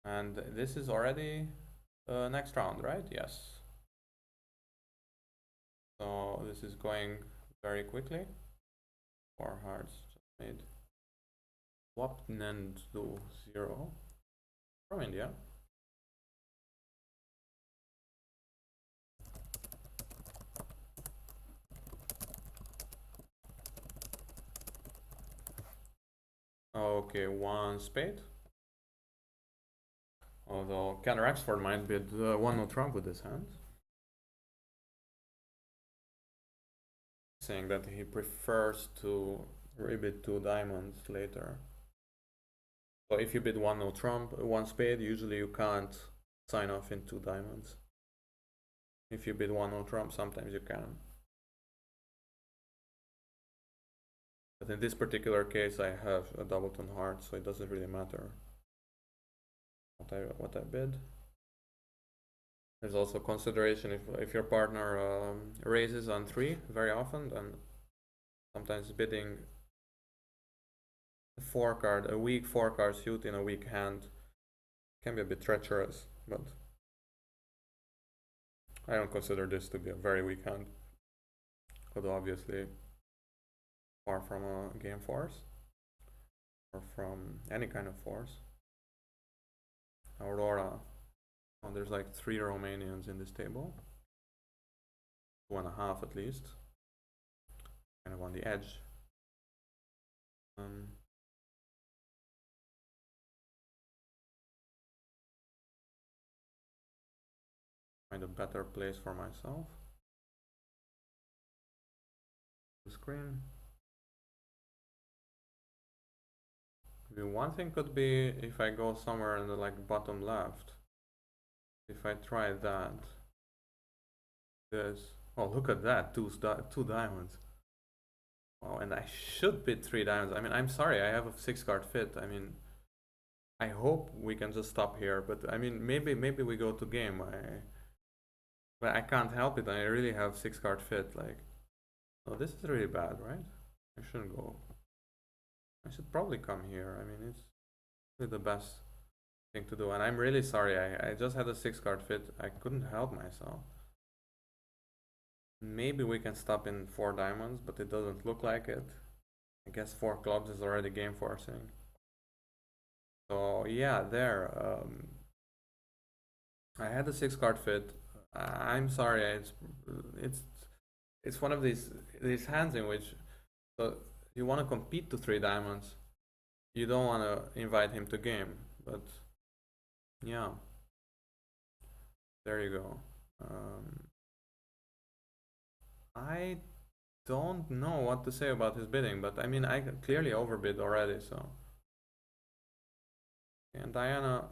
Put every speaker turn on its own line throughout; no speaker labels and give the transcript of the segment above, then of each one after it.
And this is already next round, right? Yes. So this is going very quickly. 4 hearts just made. Wapnendo 0 from India. Okay, 1 spade. Although Ken Rexford might bid 1-0 trump with his hand. Saying that he prefers to rebid 2 diamonds later. So if you bid 1-0 trump, 1 spade, usually you can't sign off in 2 diamonds. If you bid 1-0 trump, sometimes you can. But in this particular case, I have a doubleton heart, so it doesn't really matter what I bid. There's also consideration if your partner raises on 3 very often, then sometimes bidding a weak 4-card suit in a weak hand can be a bit treacherous, but I don't consider this to be a very weak hand. But obviously far from a game force or from any kind of force. Aurora. Oh, there's like 3 Romanians in this table. 2.5 at least. Kind of on the edge. Find a better place for myself. The screen. Maybe one thing could be if I go somewhere in the like bottom left. If I try that. This. Oh, look at that. 2 diamonds. Wow, and I should bid 3 diamonds. I mean, I'm sorry, I have a 6-card fit. I mean, I hope we can just stop here, but I mean, maybe we go to game. But I can't help it. I really have 6-card fit. Like, oh, this is really bad, right? I shouldn't go. I should probably come here. I mean, it's really the best thing to do. And I'm really sorry. I just had a 6-card fit. I couldn't help myself. Maybe we can stop in 4 diamonds, but it doesn't look like it. I guess 4 clubs is already game forcing. So yeah, there. I had a 6-card fit. I'm sorry. It's one of these hands in which so you want to compete to 3 diamonds. You don't want to invite him to game, but yeah, there you go. I don't know what to say about his bidding, but I mean, I clearly overbid already, so. And Diana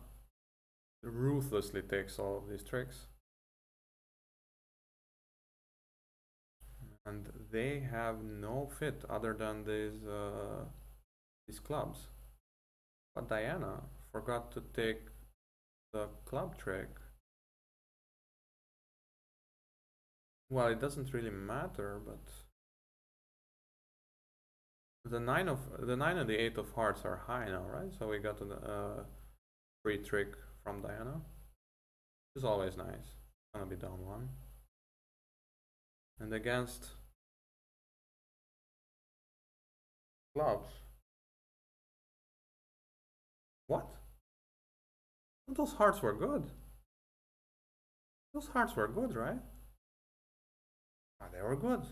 ruthlessly takes all of these tricks. And they have no fit other than these clubs. But Diana forgot to take the club trick. Well, it doesn't really matter, but the 9 and the 8 of hearts are high now, right? So we got a free trick from Diana, which is always nice. Gonna be down 1. And against clubs. What? Those hearts were good. Those hearts were good, right? Ah, they were good.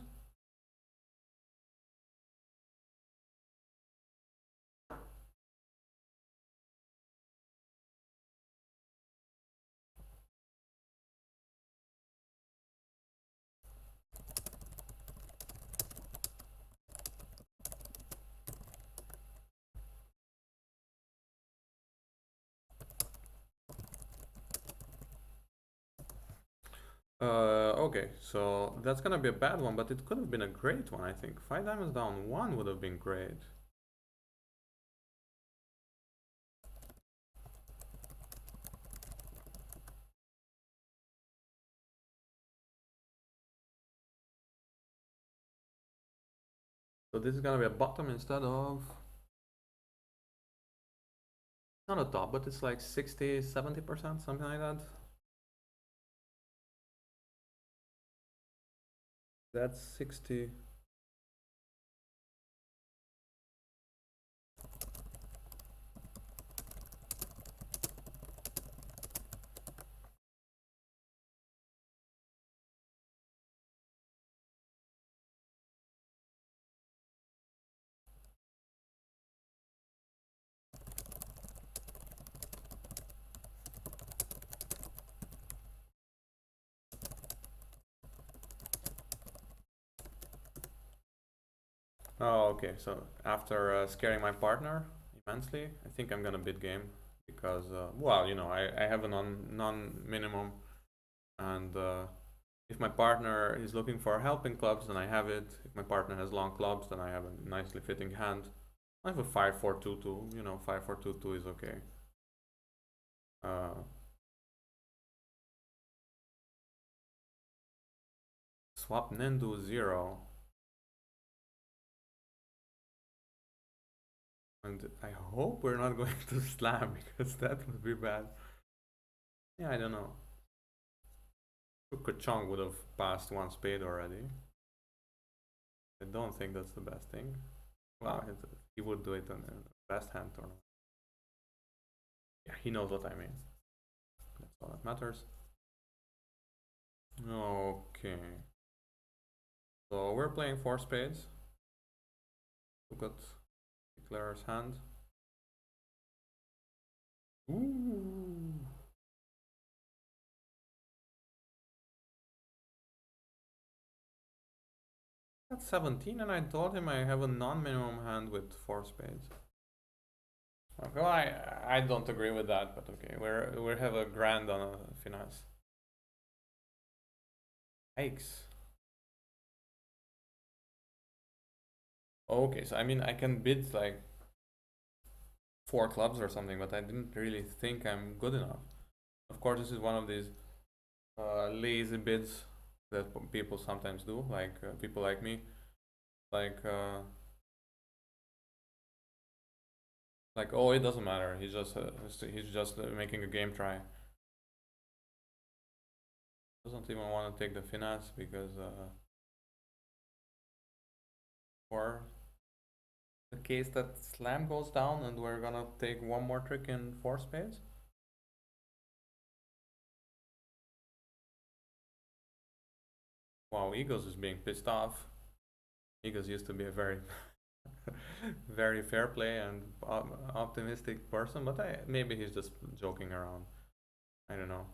Okay, so that's gonna be a bad one, but it could have been a great one, I think. 5 diamonds down 1 would have been great. So this is gonna be a bottom instead of not a top, but it's like 60, 70%, something like that. That's 60. Oh, okay. So after scaring my partner immensely, I think I'm gonna bid game because, well, you know, I have a non minimum, and if my partner is looking for helping clubs, then I have it. If my partner has long clubs, then I have a nicely fitting hand. I have a 5-4-2-2. You know, 5-4-2-2 is okay. Uh, swap Nindu 0. And I hope we're not going to slam because that would be bad. Yeah, I don't know. Kuchong would have passed one spade already. I don't think that's the best thing. Well, he would do it on the best hand tournament. Yeah, he knows what I mean. That's all that matters. Okay. So we're playing 4 spades. Look at Declarer's hand. Ooh. That's 17, and I told him I have a non-minimum hand with 4 spades. Okay, well, I don't agree with that, but okay, we have a grand on a finesse. Yikes. Okay, so I mean I can bid like 4 clubs or something, but I didn't really think I'm good enough. Of course, this is one of these lazy bids that people sometimes do, like people like me, like oh, it doesn't matter. He's just making a game try. Doesn't even want to take the finesse because or the case that slam goes down and we're gonna take one more trick in 4 spades. Wow, Egos is being pissed off. Egos used to be a very very fair play and optimistic person, but maybe he's just joking around. I don't know.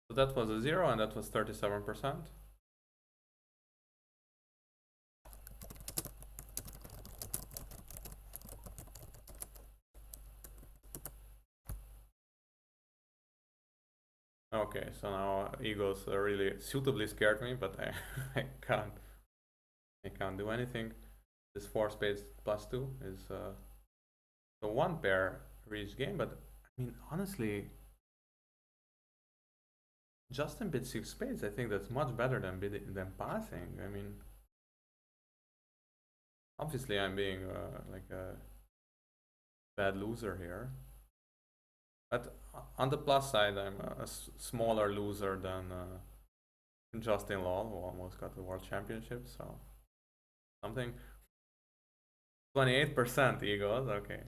So that was a 0 and that was 37%. Okay, so now Egos really suitably scared me, but I can't do anything. This 4 spades plus 2 is the one pair reach game, but I mean honestly, Justin bid 6 spades. I think that's much better than passing. I mean, obviously I'm being like a bad loser here, but on the plus side, I'm a smaller loser than Justin Law, who almost got the world championship. So something. 28% Eagles, okay.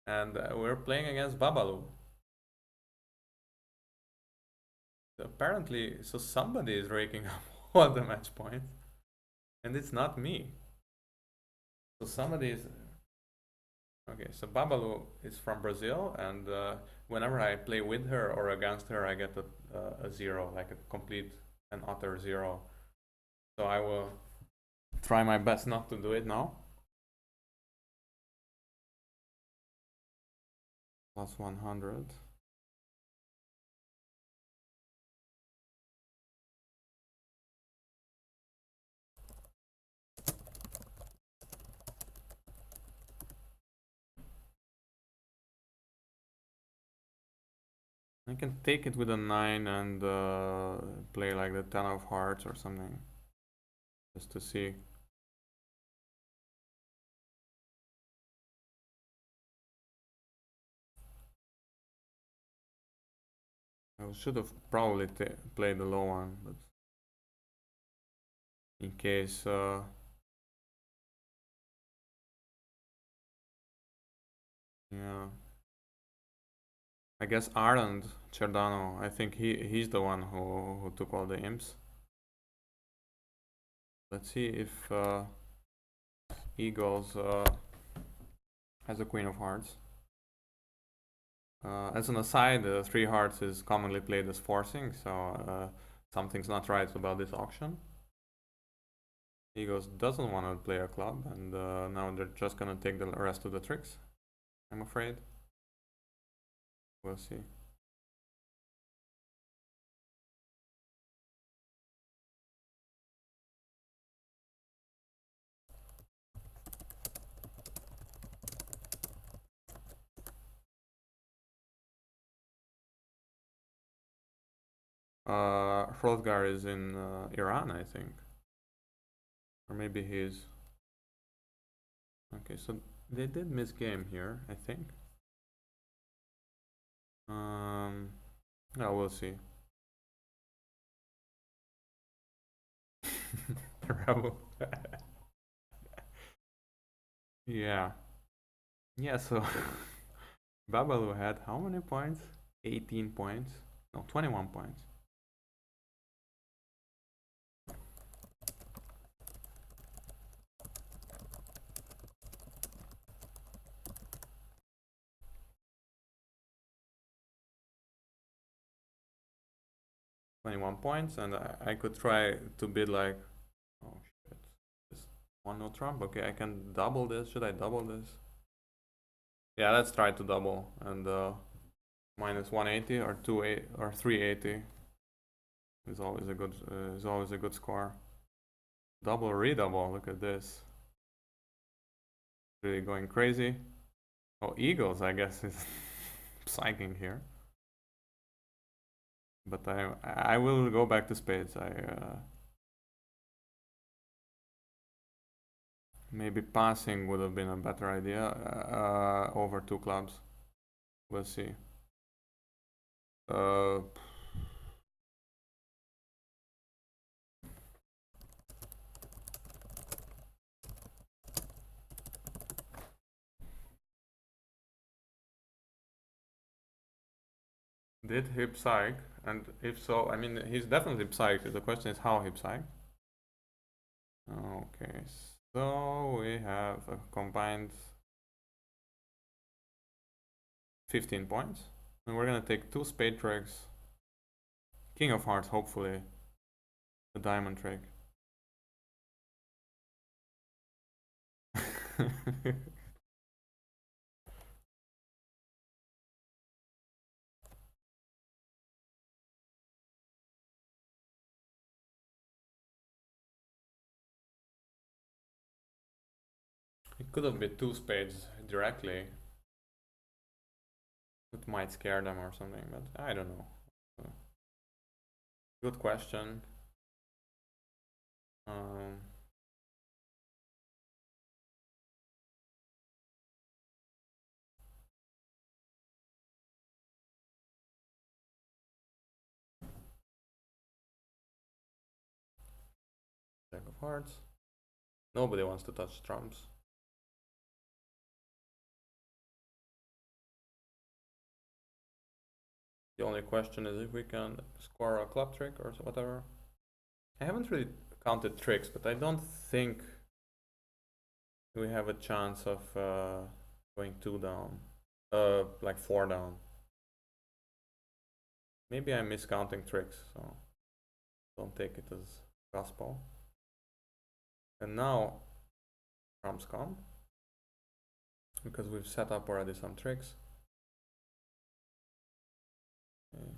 And we're playing against Babalu. Apparently, so somebody is raking up all the match points, and it's not me. So somebody is. Okay, so Babalu is from Brazil, and whenever I play with her or against her, I get a 0, like a complete and utter 0. So I will try my best not to do it now. Plus 100. I can take it with a 9 and play like the 10 of hearts or something. Just to see. I should have probably played the low one, but in case yeah. I guess Arland Cerdano, I think he's the one who took all the imps. Let's see if Eagles has a Queen of Hearts. As an aside, 3 hearts is commonly played as forcing, so something's not right about this auction. Eagles doesn't want to play a club, and now they're just gonna take the rest of the tricks, I'm afraid. We'll see. Hrothgar is in Iran, I think. Or maybe he's... Okay, so they did miss game here, I think. Yeah, we'll see. Rebel. Yeah. Yeah, so Babalu had how many points? 18 points. No, 21 points. And I could try to bid like, oh shit, this one no trump. Okay, I can double this. Should I double this? Yeah, let's try to double and minus 180 or 280 or 380 is always a good score. Double redouble. Look at this. Really going crazy. Oh, Eagles, I guess, is psyching here. But I will go back to spades. Maybe passing would have been a better idea over 2 clubs. We'll see. Did he psych? And if so, I mean, he's definitely psyched. The question is how he psyched. Okay, so we have a combined 15 points. And we're gonna take 2 spade tricks. King of hearts, hopefully. A diamond trick. It could have been 2 spades directly. It might scare them or something, but I don't know. Good question. Jack of hearts. Nobody wants to touch trumps. The only question is if we can score a club trick or whatever. I haven't really counted tricks, but I don't think we have a chance of going 2 down. Like 4 down. Maybe I'm miscounting tricks, so don't take it as gospel. And now trumps come, because we've set up already some tricks. Okay.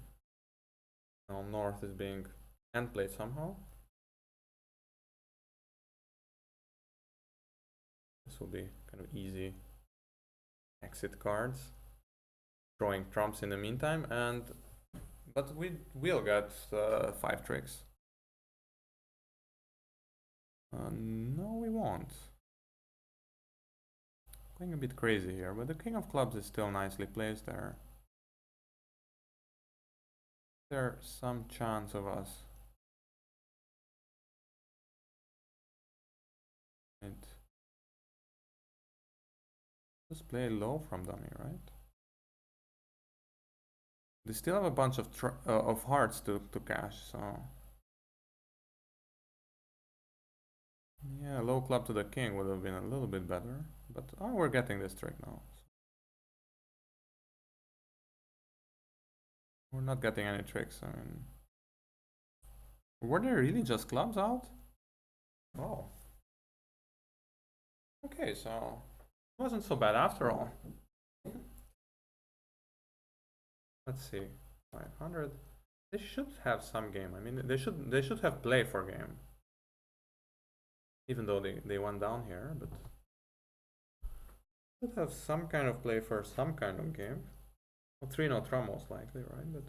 Now north is being hand played somehow. This will be kind of easy exit cards. Drawing trumps in the meantime, and But we'll get 5 tricks. No, we won't. Going a bit crazy here, but the king of clubs is still nicely placed there. There's some chance of us. Right. Just play low from dummy, right? They still have a bunch of hearts to cash, so yeah, low club to the king would have been a little bit better. But oh, we're getting this trick now. We're not getting any tricks. I mean, were there really just clubs out? Oh, okay, so it wasn't so bad after all. Let's see, 500. They should have some game. I mean, they should have play for game. Even though they went down here, but should have some kind of play for some kind of game. Well, 3 no tram most likely, right? But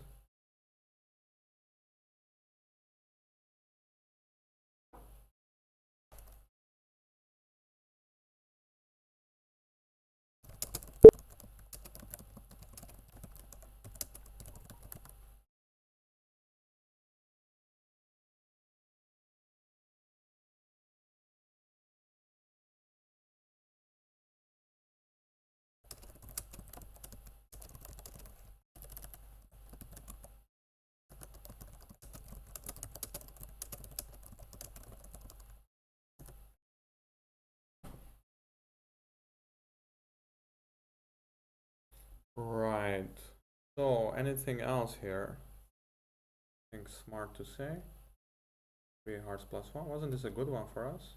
right. So anything else here? I think smart to say. 3 hearts plus 1. Wasn't this a good one for us?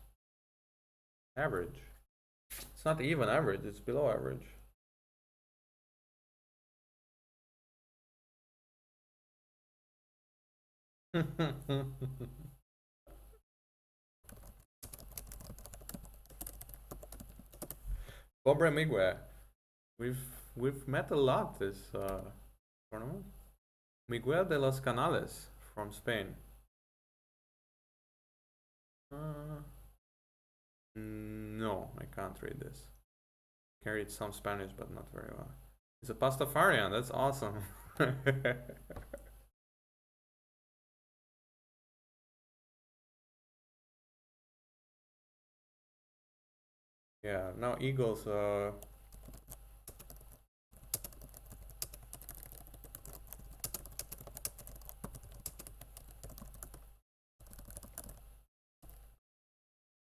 Average. It's not even average, it's below average. Pobre Miguel. We've met a lot this tournament. Miguel de los Canales from Spain. No, I can't read this. Carried some Spanish, but not very well. He's a Pastafarian. That's awesome. Yeah. Now Eagles.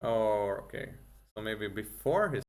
Oh, okay. So maybe before his